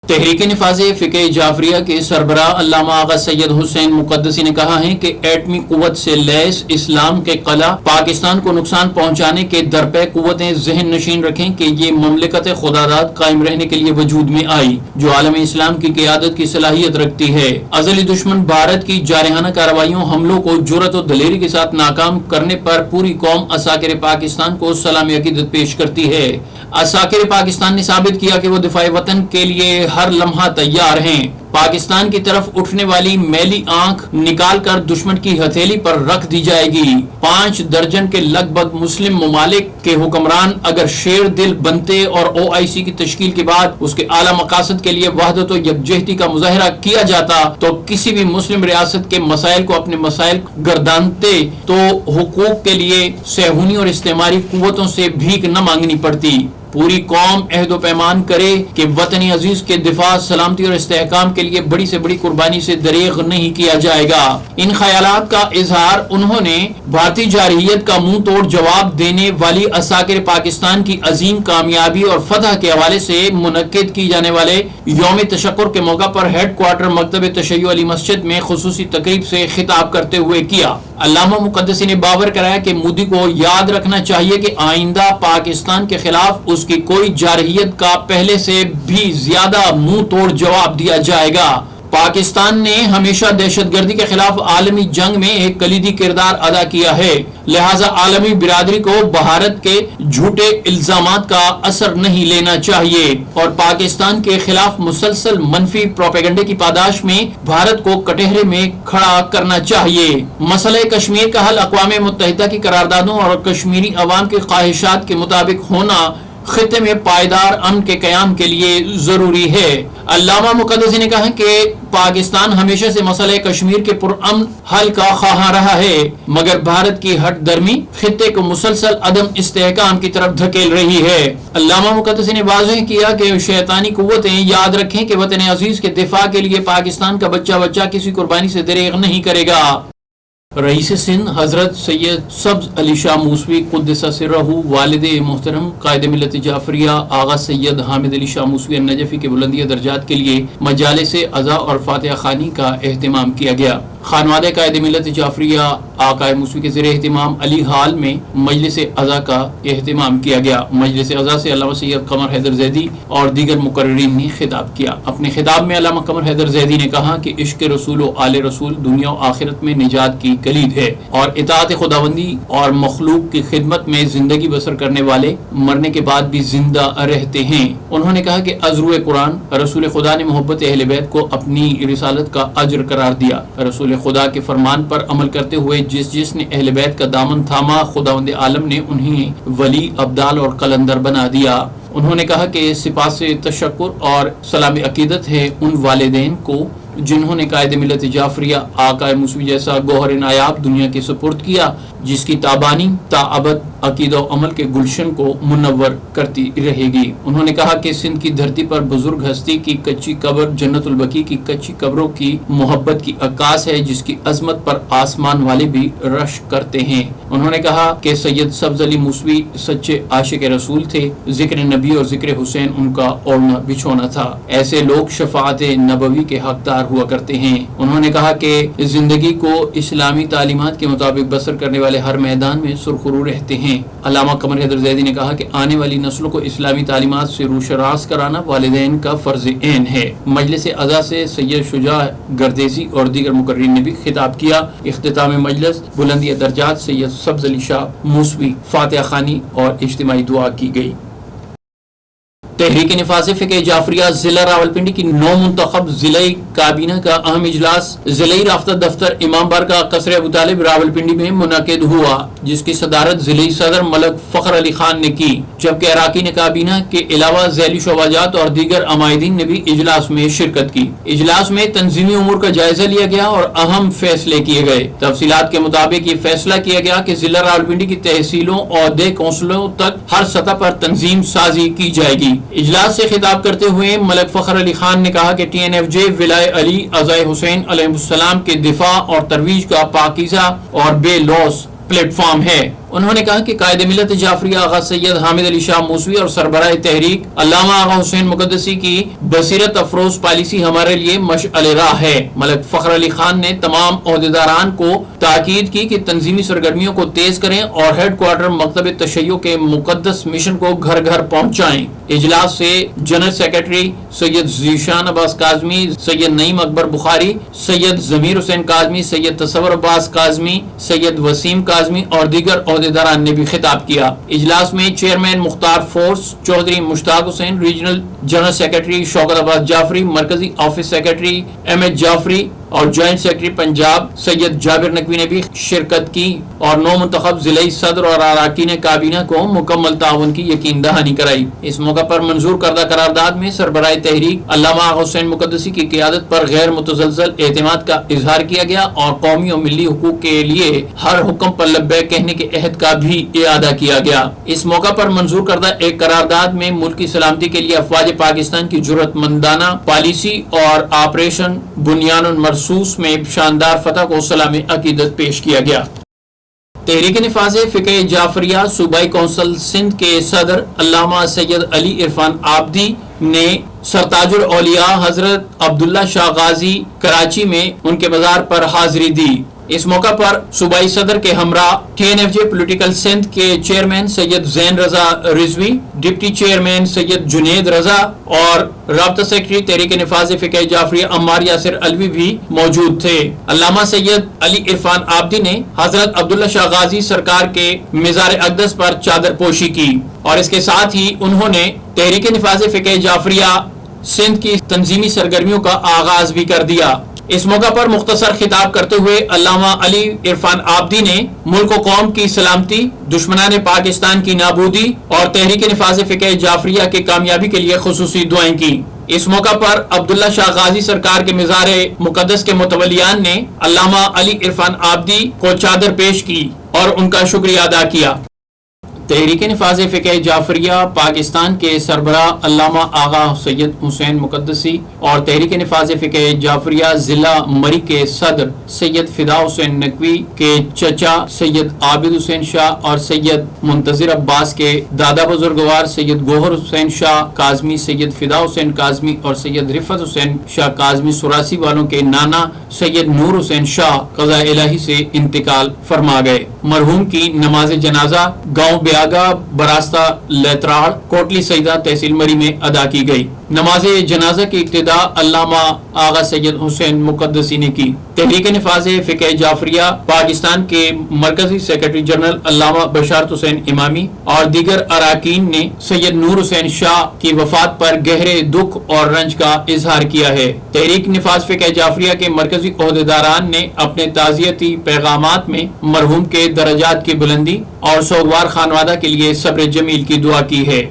تحریک نفاذ فقہ جعفریہ کے سربراہ علامہ آغا سید حسین مقدسی نے کہا ہے کہ ایٹمی قوت سے لیس اسلام کے قلعہ پاکستان کو نقصان پہنچانے کے درپے قوتیں ذہن نشین رکھیں کہ یہ مملکت خداداد قائم رہنے کے لیے وجود میں آئی جو عالم اسلام کی قیادت کی صلاحیت رکھتی ہے۔ ازلی دشمن بھارت کی جارحانہ کارروائیوں حملوں کو جرأت و دلیری کے ساتھ ناکام کرنے پر پوری قوم عساکر پاکستان کو سلامی عقیدت پیش کرتی ہے۔ عساکر پاکستان نے ثابت کیا کہ وہ دفاع وطن کے لیے ہر لمحہ تیار ہیں۔ پاکستان کی طرف اٹھنے والی میلی آنکھ نکال کر دشمن کی ہتھیلی پر رکھ دی جائے گی۔ 5 درجن کے لگ بھگ مسلم ممالک کے حکمران اگر شیر دل بنتے اور OIC کی تشکیل کے بعد اس کے اعلیٰ مقاصد کے لیے وحدت و یکجہتی کا مظاہرہ کیا جاتا تو کسی بھی مسلم ریاست کے مسائل کو اپنے مسائل گردانتے تو حقوق کے لیے صہیونی اور استعماری قوتوں سے بھیک نہ مانگنی پڑتی۔ پوری قوم عہد و پیمان کرے کہ وطن عزیز کے دفاع، سلامتی اور استحکام کے لیے بڑی سے بڑی قربانی سے دریغ نہیں کیا جائے گا۔ ان خیالات کا اظہار انہوں نے بھارتی جارحیت کا منہ توڑ جواب دینے والی عساکر پاکستان کی عظیم کامیابی اور فتح کے حوالے سے منعقد کی جانے والے یوم تشکر کے موقع پر ہیڈ کوارٹر مکتب تشیع علی مسجد میں خصوصی تقریب سے خطاب کرتے ہوئے کیا۔ علامہ مقدسی نے باور کرایا کہ مودی کو یاد رکھنا چاہیے کہ آئندہ پاکستان کے خلاف اس کی کوئی جارحیت کا پہلے سے بھی زیادہ منہ توڑ جواب دیا جائے گا۔ پاکستان نے ہمیشہ دہشت گردی کے خلاف عالمی جنگ میں ایک کلیدی کردار ادا کیا ہے، لہٰذا عالمی برادری کو بھارت کے جھوٹے الزامات کا اثر نہیں لینا چاہیے اور پاکستان کے خلاف مسلسل منفی پروپیگنڈے کی پاداش میں بھارت کو کٹہرے میں کھڑا کرنا چاہیے۔ مسئلہ کشمیر کا حل اقوام متحدہ کی قراردادوں اور کشمیری عوام کی خواہشات کے مطابق ہونا خطے میں پائیدار امن کے قیام کے لیے ضروری ہے۔ علامہ مقدسی نے کہا کہ پاکستان ہمیشہ سے مسئلہ کشمیر کے پرامن حل کا خواہاں رہا ہے، مگر بھارت کی ہٹ درمی خطے کو مسلسل عدم استحکام کی طرف دھکیل رہی ہے۔ علامہ مقدسی نے واضح کیا کہ شیطانی قوتیں یاد رکھیں کہ وطن عزیز کے دفاع کے لیے پاکستان کا بچہ کسی قربانی سے دریغ نہیں کرے گا۔ رئیس سندھ حضرت سید سبز علی شاہ موسوی قدس سرہ والد محترم قائد ملت جعفریہ آغا سید حامد علی شاہ موسوی النجفی کے بلندی درجات کے لیے مجالس عزا اور فاتحہ خوانی کا اہتمام کیا گیا۔ خانوادہ قائد ملت جعفریہ آقا موسوی کے زیر اہتمام علی ہال میں مجلس عزا کا اہتمام کیا گیا۔ مجلس عزا سے علامہ سید قمر حیدر زیدی اور دیگر مقررین نے خطاب کیا۔ اپنے خطاب میں علامہ قمر حیدر زیدی نے کہا کہ عشق رسول و آل رسول دنیا و آخرت میں نجات کی کلید ہے اور اطاعت خداوندی اور مخلوق کی خدمت میں زندگی بسر کرنے والے مرنے کے بعد بھی زندہ رہتے ہیں۔ انہوں نے کہا کہ ازروع قرآن رسول خدا نے محبت اہل بیت کو اپنی رسالت کا اجر قرار دیا۔ رسول خدا کے فرمان پر عمل کرتے ہوئے جس نے اہل بیت کا دامن تھاما، خداوند عالم نے انہیں ولی، ابدال اور قلندر بنا دیا۔ انہوں نے کہا کہ سپاس تشکر اور سلام عقیدت ہے ان والدین کو جنہوں نے قائد ملت جعفریہ آقا موسوی جیسا گوہر نایاب دنیا کے سپرد کیا، جس کی تابانی تا ابد عقیدہ و عمل کے گلشن کو منور کرتی رہے گی۔ انہوں نے کہا کہ سندھ کی دھرتی پر بزرگ ہستی کی کچی قبر جنت البقیع کی کچی قبروں کی محبت کی عکاس ہے، جس کی عظمت پر آسمان والے بھی رشک کرتے ہیں۔ انہوں نے کہا کہ سید سبز علی موسوی سچے عاشق رسول تھے، ذکر نبی اور ذکر حسین ان کا اوڑھنا بچھونا تھا، ایسے لوگ شفاعت نبوی کے حقدار ہوا کرتے ہیں۔ انہوں نے کہا کہ زندگی کو اسلامی تعلیمات کے مطابق بسر کرنے والے ہر میدان میں سرخرو رہتے ہیں۔ علامہ قمر حیدر زیدی نے کہا کہ آنے والی نسلوں کو اسلامی تعلیمات سے روشراس کرانا والدین کا فرض عین ہے۔ مجلس عزا سے سید شجاع گردیزی اور دیگر مقررین نے بھی خطاب کیا۔ اختتام مجلس بلندی درجات سید سبز علی شاہ موسوی فاتحہ خوانی اور اجتماعی دعا کی گئی۔ تحریک نفاذ فقہ جعفریہ ضلع راولپنڈی کی نو منتخب ضلعی کابینہ کا اہم اجلاس ضلعی رابطہ دفتر امام بارگاہ قصر ابو طالب راولپنڈی میں منعقد ہوا، جس کی صدارت ضلعی صدر ملک فخر علی خان نے کی، جبکہ اراکین کابینہ کے علاوہ ذیلی شعبات اور دیگر عمائدین نے بھی اجلاس میں شرکت کی۔ اجلاس میں تنظیمی امور کا جائزہ لیا گیا اور اہم فیصلے کیے گئے۔ تفصیلات کے مطابق یہ فیصلہ کیا گیا کہ ضلع راولپنڈی کی تحصیلوں اور عہدے کونسلوں تک ہر سطح پر تنظیم سازی کی جائے گی۔ اجلاس سے خطاب کرتے ہوئے ملک فخر علی خان نے کہا کہ TNFJ ولائے علی عزائے حسین علیہ السلام کے دفاع اور ترویج کا پاکیزہ اور بے لوث پلیٹ فارم ہے۔ انہوں نے کہا کہ قائد ملت جعفریہ آغا سید حامد علی شاہ موسوی اور سربراہ تحریک علامہ آغا حسین مقدسی کی بصیرت افروز پالیسی ہمارے لیے مشعل راہ ہے۔ ملک فخر علی خان نے تمام عہدیداران کو تاکید کی کہ تنظیمی سرگرمیوں کو تیز کریں اور ہیڈ کوارٹر مکتب تشیع کے مقدس مشن کو گھر گھر پہنچائیں۔ اجلاس سے جنرل سیکرٹری سید ذیشان عباس کاظمی، سید نعیم اکبر بخاری، سید ضمیر حسین کاظمی، سید تصور عباس کاظمی، سید وسیم کاظمی اور دیگر عہدیداران نے بھی خطاب کیا۔ اجلاس میں chairman Mukhtar force Chaudhry Mushtaq Hussain, regional general secretary Shaukat Abbas Jafri, مرکزی office secretary M H Jafri اور جوائنٹ سیکرٹری پنجاب سید جابر نقوی نے بھی شرکت کی اور نو منتخب ضلعی صدر اور اراکین کابینہ کو مکمل تعاون کی یقین دہانی کرائی۔ اس موقع پر منظور کردہ قرارداد میں سربراہ تحریک علامہ آغا حسین مقدسی کی قیادت پر غیر متزلزل اعتماد کا اظہار کیا گیا اور قومی اور ملی حقوق کے لیے ہر حکم پر لبیک کہنے کے عہد کا بھی اعادہ کیا گیا۔ اس موقع پر منظور کردہ ایک قرارداد میں ملک کی سلامتی کے لیے افواج پاکستان کی جرأت مندانہ پالیسی اور آپریشن بنیان مرصوص میں شاندار فتح کو سلام عقیدت پیش کیا گیا۔ تحریک نفاذ فقہ جعفریہ صوبائی کونسل سندھ کے صدر علامہ سید علی عرفان آبدی نے سرتاج الاولیاء حضرت عبداللہ شاہ غازی کراچی میں ان کے مزار پر حاضری دی۔ اس موقع پر صوبائی صدر کے ہمراہ TNFJ پولیٹیکل سندھ کے چیئرمین سید زین رضا رضوی، ڈپٹی چیئرمین سید جنید رضا اور رابطہ سیکرٹری تحریک نفاذ فقہ جعفریہ عمار یاسر علوی بھی موجود تھے۔ علامہ سید علی عرفان آبدی نے حضرت عبداللہ شاہ غازی سرکار کے مزار اقدس پر چادر پوشی کی اور اس کے ساتھ ہی انہوں نے تحریک نفاذ فقہ جعفریہ سندھ کی تنظیمی سرگرمیوں کا آغاز بھی کر دیا۔ اس موقع پر مختصر خطاب کرتے ہوئے علامہ علی عرفان آبدی نے ملک و قوم کی سلامتی، دشمنان پاکستان کی نابودی اور تحریک نفاذ فقہ جعفریہ کی کامیابی کے لیے خصوصی دعائیں کی۔ اس موقع پر عبداللہ شاہ غازی سرکار کے مزار مقدس کے متولیان نے علامہ علی عرفان آبدی کو چادر پیش کی اور ان کا شکریہ ادا کیا۔ تحریک نفاذ فقہ جعفریہ پاکستان کے سربراہ علامہ آغا سید حسین مقدسی اور تحریک نفاذ فقہ جعفریہ ضلع مری کے صدر سید فدا حسین نقوی کے چچا سید عابد حسین شاہ اور سید منتظر عباس کے دادا بزرگوار سید گوہر حسین شاہ کاظمی، سید فدا حسین کاظمی اور سید رفعت حسین شاہ کاظمی سوراسی والوں کے نانا سید نور حسین شاہ قضاء الہی سے انتقال فرما گئے۔ مرحوم کی نماز جنازہ گاؤں بیاگا براستہ لیتراڑ کوٹلی سیدہ تحصیل مری میں ادا کی گئی۔ نماز جنازہ کی ابتدا علامہ آغا سید حسین مقدسی نے کی۔ تحریک نفاذ فقہ جعفریہ پاکستان کے مرکزی سیکرٹری جنرل علامہ بشارت حسین امامی اور دیگر اراکین نے سید نور حسین شاہ کی وفات پر گہرے دکھ اور رنج کا اظہار کیا ہے۔ تحریک نفاذ فقہ جعفریہ کے مرکزی عہدیداران نے اپنے تعزیتی پیغامات میں مرحوم کے درجات کی بلندی اور سوگوار خانوادہ کے لیے صبر جمیل کی دعا کی ہے۔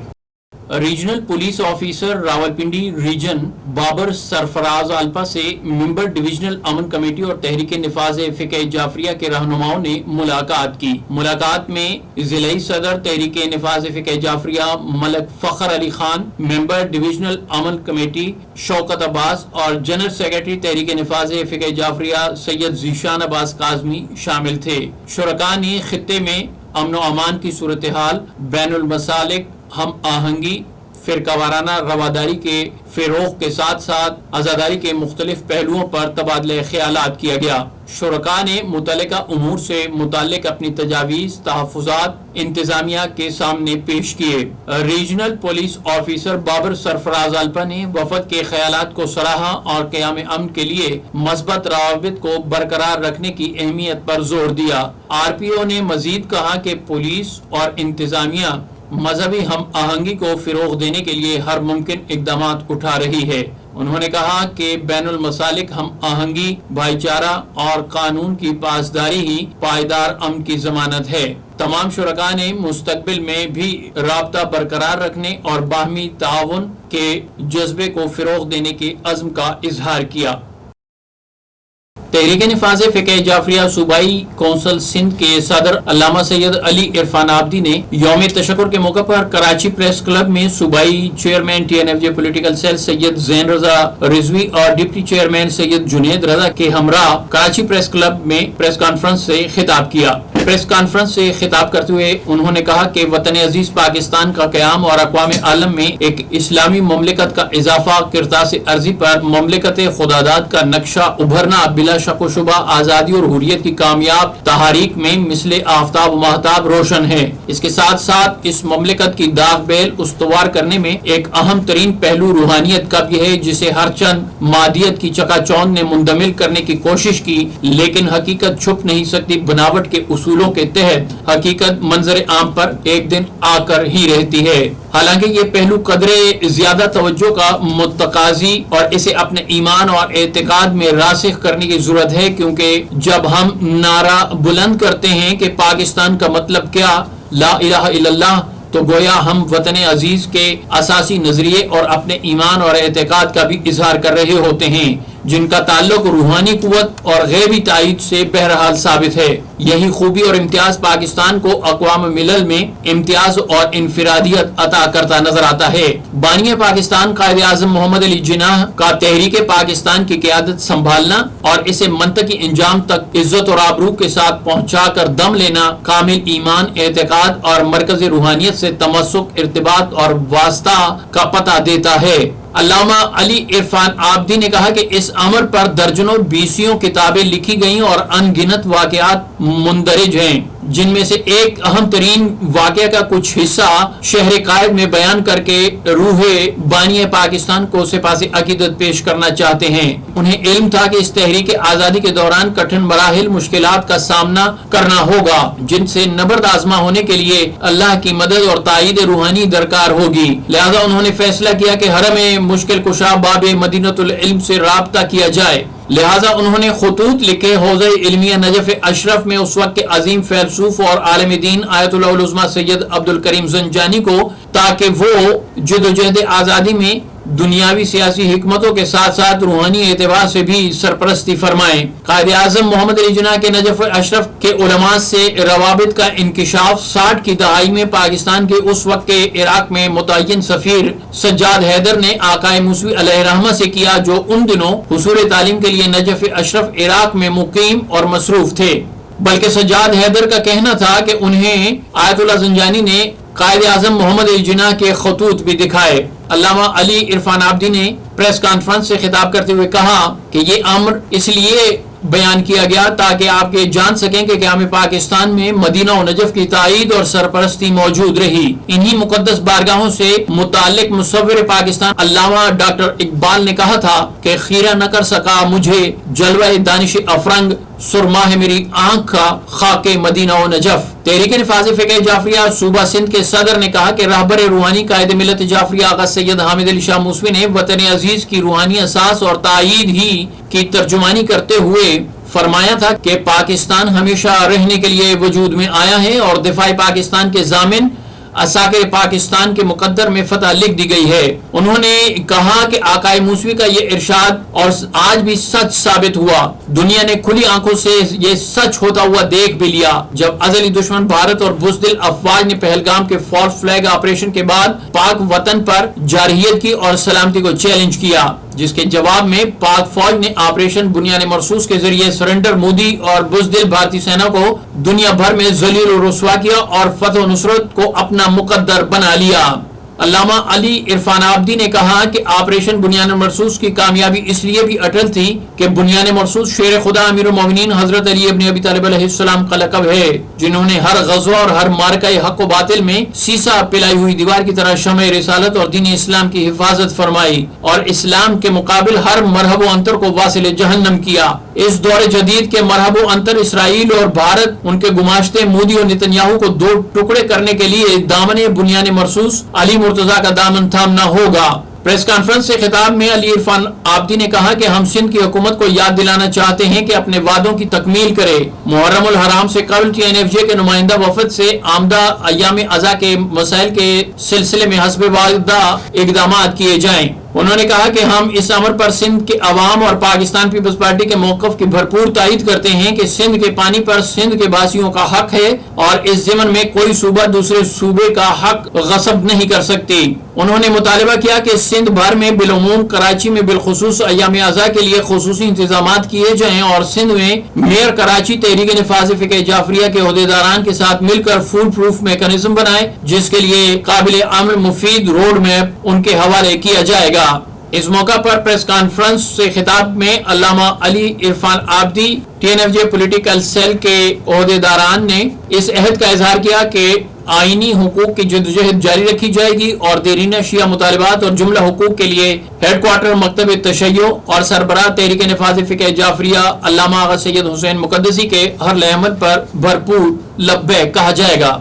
Regional police officer Rawalpindi region Babar Sarfraz Alpa سے ممبر ڈویژنل امن کمیٹی اور تحریک نفاذ فقہ جعفریہ کے رہنماؤں نے ملاقات کی۔ ملاقات میں ضلعی صدر تحریک نفاذ فقہ جعفریہ ملک فخر علی خان، ممبر ڈویژنل امن کمیٹی شوکت عباس اور جنرل سیکرٹری تحریک نفاذ فقہ جعفریہ سید ذیشان عباس کاظمی شامل تھے۔ شرکاء نے خطے میں امن و امان کی صورتحال، بین المسالک ہم آہنگی، فرقہ وارانہ رواداری کے فروغ کے ساتھ ساتھ عزاداری کے مختلف پہلوؤں پر تبادلہ خیالات کیا گیا۔ شرکاء نے متعلقہ امور سے متعلق اپنی تجاویز، تحفظات انتظامیہ کے سامنے پیش کیے۔ Regional police officer Babar Sarfraz آلپا نے وفد کے خیالات کو سراہا اور قیام امن کے لیے مثبت روابط کو برقرار رکھنے کی اہمیت پر زور دیا۔ RPO نے مزید کہا کہ پولیس اور انتظامیہ مذہبی ہم آہنگی کو فروغ دینے کے لیے ہر ممکن اقدامات اٹھا رہی ہے۔ انہوں نے کہا کہ بین المسالک ہم آہنگی، بھائی چارہ اور قانون کی پاسداری ہی پائیدار امن کی ضمانت ہے۔ تمام شرکاء نے مستقبل میں بھی رابطہ برقرار رکھنے اور باہمی تعاون کے جذبے کو فروغ دینے کے عزم کا اظہار کیا۔ تحریک نفاذ فقہ جعفریہ صوبائی کونسل سندھ کے صدر علامہ سید علی عرفان آبدی نے یوم تشکر کے موقع پر کراچی پریس کلب میں صوبائی چیئرمین TNFJ پولیٹیکل سیل سید زین رضا رضوی اور ڈپٹی چیئرمین سید جنید رضا کے ہمراہ کراچی پریس کلب میں پریس کانفرنس سے خطاب کیا۔ پریس کانفرنس سے خطاب کرتے ہوئے انہوں نے کہا کہ وطن عزیز پاکستان کا قیام اور اقوام عالم میں ایک اسلامی مملکت کا اضافہ کرتاس ارضی پر مملکت خداداد کا نقشہ ابھرنا بلا شک و شبہ آزادی اور حریت کی کامیاب تحریک میں مثل آفتاب و مہتاب روشن ہے۔ اس کے ساتھ ساتھ اس مملکت کی داغ بیل استوار کرنے میں ایک اہم ترین پہلو روحانیت کا بھی ہے، جسے ہر چند مادیت کی چکا چوند نے مندمل کرنے کی کوشش کی، لیکن حقیقت چھپ نہیں سکتی۔ بناوٹ کے اصولوں کے تحت حقیقت منظر عام پر ایک دن آ کر ہی رہتی ہے۔ حالانکہ یہ پہلو قدرے زیادہ توجہ کا متقاضی اور اسے اپنے ایمان اور اعتقاد میں راسخ کرنے کی ضرورت ہے، کیونکہ جب ہم نعرہ بلند کرتے ہیں کہ پاکستان کا مطلب کیا، لا الہ الا اللہ، تو گویا ہم وطن عزیز کے اساسی نظریے اور اپنے ایمان اور اعتقاد کا بھی اظہار کر رہے ہوتے ہیں، جن کا تعلق روحانی قوت اور غیبی تائید سے بہرحال ثابت ہے۔ یہی خوبی اور امتیاز پاکستان کو اقوام ملل میں امتیاز اور انفرادیت عطا کرتا نظر آتا ہے۔ بانی پاکستان قائد اعظم محمد علی جناح کا تحریک پاکستان کی قیادت سنبھالنا اور اسے منطقی انجام تک عزت اور آبرو کے ساتھ پہنچا کر دم لینا کامل ایمان، اعتقاد اور مرکز روحانیت سے تمسک، ارتباط اور واسطہ کا پتہ دیتا ہے۔ علامہ علی عرفان آبدی نے کہا کہ اس امر پر درجنوں بیسیوں کتابیں لکھی گئیں اور ان گنت واقعات مندرج ہیں، جن میں سے ایک اہم ترین واقعہ کا کچھ حصہ شہر قائد میں بیان کر کے روح بانی پاکستان کو سپاس عقیدت پیش کرنا چاہتے ہیں۔ انہیں علم تھا کہ اس تحریک آزادی کے دوران کٹھن مراحل، مشکلات کا سامنا کرنا ہوگا، جن سے نبرد آزما ہونے کے لیے اللہ کی مدد اور تائید روحانی درکار ہوگی۔ لہذا انہوں نے فیصلہ کیا کہ حرم مشکل کشا باب مدینۃ العلم سے رابطہ کیا جائے۔ لہذا انہوں نے خطوط لکھے حوزہ علمیہ نجف اشرف میں اس وقت کے عظیم فیلسوف اور عالم دین آیت اللہ العظمیٰ سید عبدالکریم زنجانی کو، تاکہ وہ جدوجہد آزادی میں دنیاوی سیاسی حکمتوں کے ساتھ ساتھ روحانی اعتبار سے بھی سرپرستی فرمائیں۔ قائد اعظم محمد علی جناح کے نجف اشرف کے علماء سے روابط کا انکشاف 60 کی دہائی میں پاکستان کے اس وقت کے عراق میں متعین سفیر سجاد حیدر نے آقائے موسوی علیہ الرحمہ سے کیا، جو ان دنوں حصول تعلیم کے لیے نجف اشرف عراق میں مقیم اور مصروف تھے۔ بلکہ سجاد حیدر کا کہنا تھا کہ انہیں آیت اللہ زنجانی نے قائد اعظم محمد علی جناح کے خطوط بھی دکھائے۔ علامہ علی عرفان آبدی نے پریس کانفرنس سے خطاب کرتے ہوئے کہا کہ یہ امر اس لیے بیان کیا گیا تاکہ آپ یہ جان سکیں کہ قیام پاکستان میں مدینہ و نجف کی تائید اور سرپرستی موجود رہی۔ انہی مقدس بارگاہوں سے متعلق مصور پاکستان علامہ ڈاکٹر اقبال نے کہا تھا کہ خیرہ نہ کر سکا مجھے جلوہ دانش افرنگ، سرما ہے میری آنکھ کا خاک مدینہ و نجف۔ تحریک نفاذ فقہ جعفریہ صوبہ سندھ کے صدر نے کہا کہ رہبر روحانی قائد ملت جعفریہ آقا سید حامد علی شاہ موسوی نے وطن عزیز کی روحانی اساس اور تائید ہی کی ترجمانی کرتے ہوئے فرمایا تھا کہ پاکستان ہمیشہ رہنے کے لیے وجود میں آیا ہے اور دفاع پاکستان کے ضامن عساکر پاکستان کے مقدر میں فتح لکھ دی گئی ہے۔ انہوں نے کہا کہ آقائے موسوی کا یہ ارشاد اور آج بھی سچ ثابت ہوا۔ دنیا نے کھلی آنکھوں سے یہ سچ ہوتا ہوا دیکھ بھی لیا جب ازلی دشمن بھارت اور بزدل افواج نے پہلگام کے فالس فلیگ آپریشن کے بعد پاک وطن پر جارحیت کی اور سلامتی کو چیلنج کیا، جس کے جواب میں پاک فوج نے آپریشن بنیان مرصوص کے ذریعے سرنڈر مودی اور بزدل بھارتی سینا کو دنیا بھر میں ذلیل و رسوا کیا اور فتح و نصرت کو اپنا مقدر بنا لیا۔ علامہ علی عرفان آبدی نے کہا کہ آپریشن بنیان مرصوص کی کامیابی اس لیے بھی اٹل تھی کہ بنیان مرصوص شیر خدا امیر المومنین حضرت علی ابن ابی طالب علیہ السلام کا لقب ہے، جنہوں نے ہر غزوہ اور ہر مارکہ حق و باطل میں سیسا پلائی ہوئی دیوار کی طرح شمع رسالت اور دین اسلام کی حفاظت فرمائی اور اسلام کے مقابل ہر مرحب و انتر کو واصل جہنم کیا۔ اس دور جدید کے مرحب و انتر اسرائیل اور بھارت ان کے گماشتے مودی اور نتنیاہو کو دو ٹکڑے کرنے کے لیے دامن بنیان مرصوص علی مرتضیٰ کا دامن تھامنا ہوگا۔ پریس کانفرنس سے خطاب میں علی عرفان آبدی نے کہا کہ ہم سندھ کی حکومت کو یاد دلانا چاہتے ہیں کہ اپنے وعدوں کی تکمیل کرے۔ محرم الحرام سے قبل TNFJ کے نمائندہ وفد سے آمدہ ایام ازا کے مسائل کے سلسلے میں حسب وعدہ اقدامات کیے جائیں۔ انہوں نے کہا کہ ہم اس امر پر سندھ کے عوام اور پاکستان پیپلز پارٹی کے موقف کی بھرپور تائید کرتے ہیں کہ سندھ کے پانی پر سندھ کے باسیوں کا حق ہے اور اس ضمن میں کوئی صوبہ دوسرے صوبے کا حق غصب نہیں کر سکتی۔ انہوں نے مطالبہ کیا کہ سندھ بھر میں بالعموم کراچی میں بالخصوص ایام ازاں کے لیے خصوصی انتظامات کیے جائیں اور سندھ میں میئر کراچی تحریک نفاذ فقہ جعفریہ کے عہدیداران کے ساتھ مل کر فول پروف میکانزم بنائے جس کے لیے قابل عمل مفید روڈ میپ ان کے حوالے کیا جائے گا۔ اس موقع پر پریس کانفرنس سے خطاب میں Allama Ali Irfan Abidi TNFJ political cell کے عہدیداران نے اس عہد کا اظہار کیا کہ آئینی حقوق کی جدوجہد جاری رکھی جائے گی اور دیرینہ شیعہ مطالبات اور جملہ حقوق کے لیے ہیڈ کوارٹر مکتب تشیع اور سربراہ تحریک نفاذ فقہ جعفریہ علامہ آغا سید حسین مقدسی کے ہر عمل پر بھرپور لبیک کہا جائے گا۔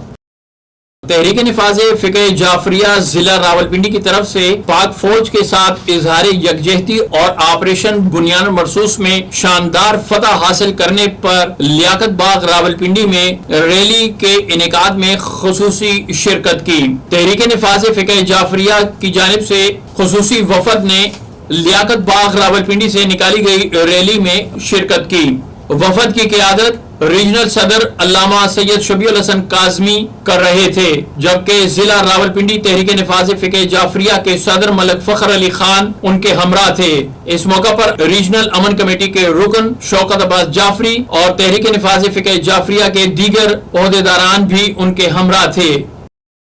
تحریک نفاذ فقہ جعفریہ ضلع راولپنڈی کی طرف سے پاک فوج کے ساتھ اظہار یکجہتی اور آپریشن بنیان مرصوص میں شاندار فتح حاصل کرنے پر لیاقت باغ راولپنڈی میں ریلی کے انعقاد میں خصوصی شرکت کی۔ تحریک نفاذ فقہ جعفریہ کی جانب سے خصوصی وفد نے لیاقت باغ راولپنڈی سے نکالی گئی ریلی میں شرکت کی۔ وفد کی قیادت ریجنل صدر علامہ سید شبیع الحسن کاظمی کر رہے تھے جبکہ ضلع راولپنڈی تحریک نفاذ فقہ جعفریہ کے صدر ملک فخر علی خان ان کے ہمراہ تھے۔ اس موقع پر ریجنل امن کمیٹی کے رکن شوکت عباس جعفری اور تحریک نفاذ فقہ جعفریہ کے دیگر عہدیداران بھی ان کے ہمراہ تھے۔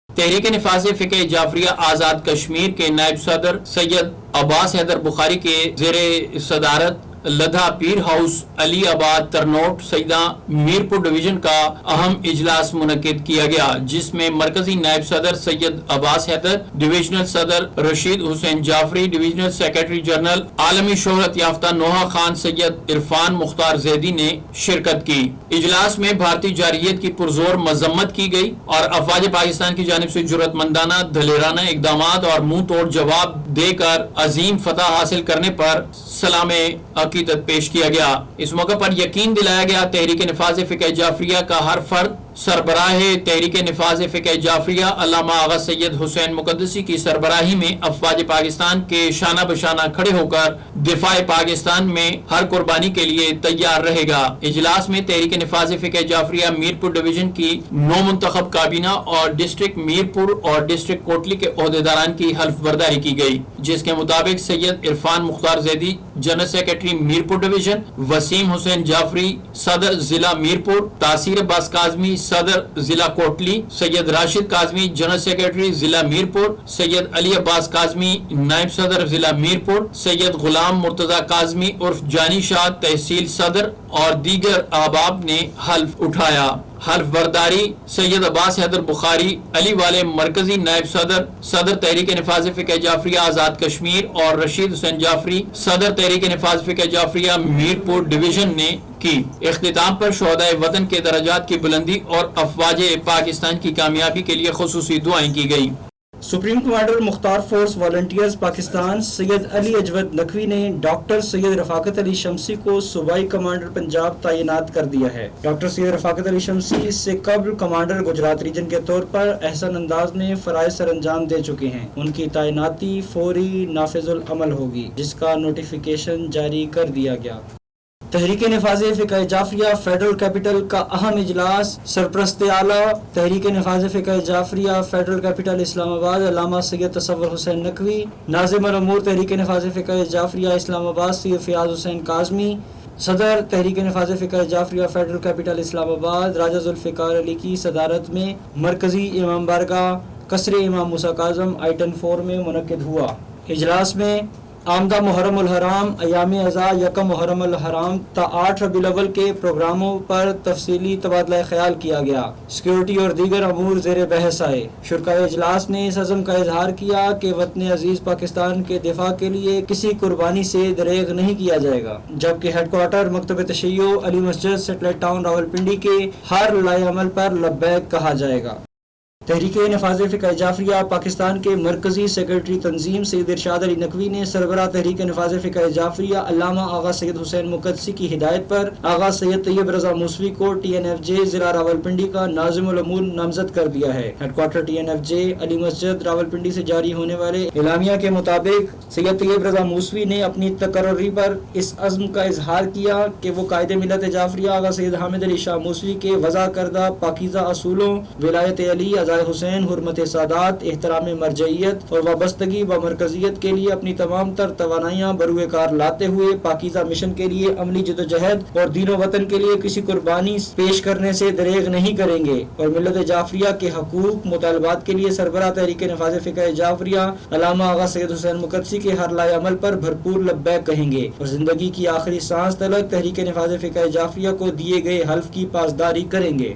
تحریک نفاذ فقہ جعفریہ آزاد کشمیر کے نائب صدر سید عباس حیدر بخاری کے زیر صدارت لدھا پیر ہاؤس علی آباد ترنوٹ سیدہ میرپور ڈویژن کا اہم اجلاس منعقد کیا گیا جس میں مرکزی نائب صدر سید عباس حیدر، ڈویژنل صدر رشید حسین جعفری، ڈویژنل سیکرٹری جنرل عالمی شہرت یافتہ نوحہ خان سید عرفان مختار زیدی نے شرکت کی۔ اجلاس میں بھارتی جارحیت کی پرزور مذمت کی گئی اور افواج پاکستان کی جانب سے جرأت مندانہ دلیرانہ اقدامات اور منہ توڑ جواب دے کر عظیم فتح حاصل کرنے پر سلام عقیدت پیش کیا گیا۔ اس موقع پر یقین دلایا گیا تحریک نفاذ فقہ جعفریہ کا ہر فرد سربراہ تحریک نفاذ فقہ جعفریہ علامہ آغا سید حسین مقدسی کی سربراہی میں افواج پاکستان کے شانہ بشانہ کھڑے ہو کر دفاع پاکستان میں ہر قربانی کے لیے تیار رہے گا۔ اجلاس میں تحریک نفاذ فقہ جعفریہ میرپور ڈویژن کی نو منتخب کابینہ اور ڈسٹرکٹ میرپور اور ڈسٹرکٹ کوٹلی کے عہدیداران کی حلف برداری کی گئی جس کے مطابق Syed Irfan Mukhtar Zaidi general secretary Mirpur division, Waseem Hussain Jafri صدر ضلع میرپور، تاثیر عباس کاظمی صدر ضلع کوٹلی، سید راشد کاظمی جنرل سیکرٹری ضلع میرپور، سید علی عباس کاظمی نائب صدر ضلع میرپور، سید غلام مرتضی کاظمی عرف جانی شاہ تحصیل صدر اور دیگر احباب نے حلف اٹھایا۔ حلف برداری سید عباس حیدر بخاری علی والے مرکزی نائب صدر صدر تحریک نفاذ فقہ جعفریہ آزاد کشمیر اور رشید حسین جعفری صدر تحریک نفاذ فقہ جعفریہ میرپور ڈویژن نے کی۔ اختتام پر شہدائے وطن کے درجات کی بلندی اور افواج پاکستان کی کامیابی کے لیے خصوصی دعائیں کی گئی۔ سپریم کمانڈر مختار فورس والنٹیئرز پاکستان سید علی اجود نقوی نے ڈاکٹر سید رفاقت علی شمسی کو صوبائی کمانڈر پنجاب تعینات کر دیا ہے۔ ڈاکٹر سید رفاقت علی شمسی اس سے قبل کمانڈر گجرات ریجن کے طور پر احسن انداز میں فرائض سر انجام دے چکے ہیں۔ ان کی تعیناتی فوری نافذ العمل ہوگی جس کا نوٹیفیکیشن جاری کر دیا گیا۔ تحریک نفاذ فقہ جعفریہ فیڈرل کیپٹل کا اہم اجلاس سرپرست اعلیٰ تحریک نفاذ فقہ جعفریہ فیڈرل کیپٹل اسلام آباد علامہ سید تصور حسین نقوی، ناظم الامور تحریک نفاذ فقہ جعفریہ اسلام آباد سید فیاض حسین کاظمی، صدر تحریک نفاذ فقہ جعفریہ فیڈرل کیپٹل اسلام آباد راجہ ذوالفقار علی کی صدارت میں مرکزی امام بارگاہ قصر امام موسیٰ کاظم آئٹن 4 میں منعقد ہوا۔ اجلاس میں آمدہ محرم الحرام، ایام ازاں، یکم محرم الحرام تا 8 ربیع الاول کے پروگراموں پر تفصیلی تبادلہ خیال کیا گیا۔ سیکیورٹی اور دیگر امور زیر بحث آئے۔ شرکائے اجلاس نے اس عزم کا اظہار کیا کہ وطن عزیز پاکستان کے دفاع کے لیے کسی قربانی سے دریغ نہیں کیا جائے گا، جبکہ ہیڈ کوارٹر مکتب تشیع علی مسجد سیٹلائٹ ٹاؤن راولپنڈی کے ہر لائحہ عمل پر لبیک کہا جائے گا۔ تحریک نفاذ فقہ جعفریہ پاکستان کے مرکزی سیکرٹری تنظیم سید ارشاد علی نقوی نے سربراہ تحریک نفاذ فقہ جعفریہ علامہ آغا سید حسین مقدسی کی ہدایت پر آغا سید طیب رضا موسوی کو TNFJ ضلع راولپنڈی کا ناظم الامور نامزد کر دیا ہے۔ ہیڈ کوارٹر TNFJ علی مسجد راولپنڈی سے جاری ہونے والے اعلامیہ کے مطابق سید طیب رضا موسوی نے اپنی تقرری پر اس عزم کا اظہار کیا کہ وہ قائد ملت جعفریہ آغا سید حامد علی شاہ موسوی کے وضع کردہ پاکیزہ اصولوں ولایت علی، عزائے حسین، حرمت سادات، احترام مرجعیت اور وابستگی و مرکزیت کے لیے اپنی تمام تر توانائیاں بروئے کار لاتے ہوئے پاکیزہ مشن کے لیے عملی جدوجہد اور دین و وطن کے لیے کسی قربانی پیش کرنے سے دریغ نہیں کریں گے اور ملت جعفریہ کے حقوق مطالبات کے لیے سربراہ تحریک نفاذ فقہ جعفریہ علامہ آغا سید حسین مقدسی کے ہر لائے عمل پر بھرپور لبیک کہیں گے اور زندگی کی آخری سانس تلک تحریک نفاذ فقہ جعفریہ کو دیے گئے حلف کی پاسداری کریں گے۔